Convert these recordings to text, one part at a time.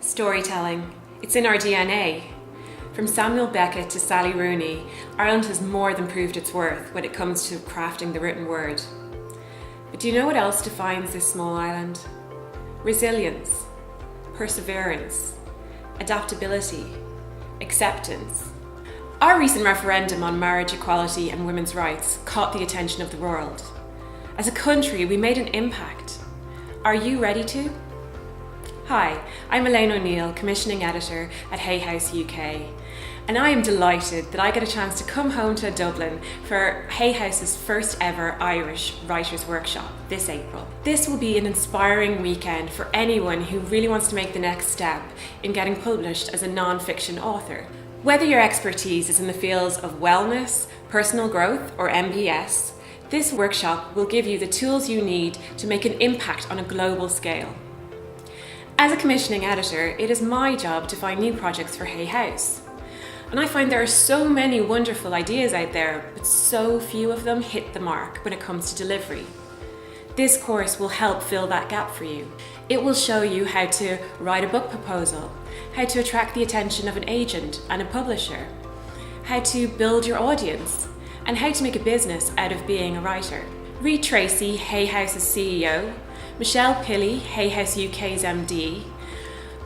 Storytelling. It's in our DNA. From Samuel Beckett to Sally Rooney, Ireland has more than proved its worth when it comes to crafting the written word. But do you know what else defines this small island? Resilience, perseverance, adaptability, acceptance. Our recent referendum on marriage equality and women's rights caught the attention of the world. As a country, we made an impact. Are you ready to? Hi, I'm Elaine O'Neill, Commissioning Editor at Hay House UK, and I am delighted that I get a chance to come home to Dublin for Hay House's first ever Irish Writers' Workshop this April. This will be an inspiring weekend for anyone who really wants to make the next step in getting published as a non-fiction author. Whether your expertise is in the fields of wellness, personal growth, or MBS, this workshop will give you the tools you need to make an impact on a global scale. As a commissioning editor, it is my job to find new projects for Hay House. And I find there are so many wonderful ideas out there, but so few of them hit the mark when it comes to delivery. This course will help fill that gap for you. It will show you how to write a book proposal, how to attract the attention of an agent and a publisher, how to build your audience, and how to make a business out of being a writer. Reid Tracy, Hay House's CEO, Michelle Pilley, Hay House UK's MD,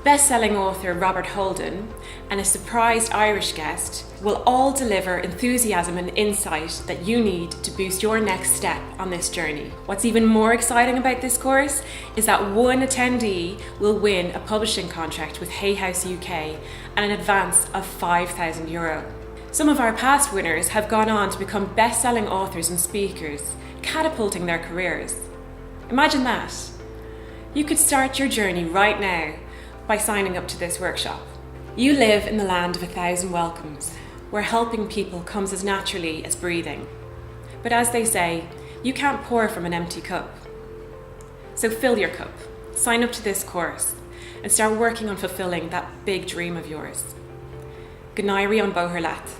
best-selling author Robert Holden, and a surprised Irish guest will all deliver enthusiasm and insight that you need to boost your next step on this journey. What's even more exciting about this course is that one attendee will win a publishing contract with Hay House UK and an advance of €5,000. Some of our past winners have gone on to become best-selling authors and speakers, catapulting their careers. Imagine that. You could start your journey right now by signing up to this workshop. You live in the land of 1,000 welcomes, where helping people comes as naturally as breathing. But as they say, you can't pour from an empty cup. So fill your cup, sign up to this course, and start working on fulfilling that big dream of yours. Gnairi on Boherlath.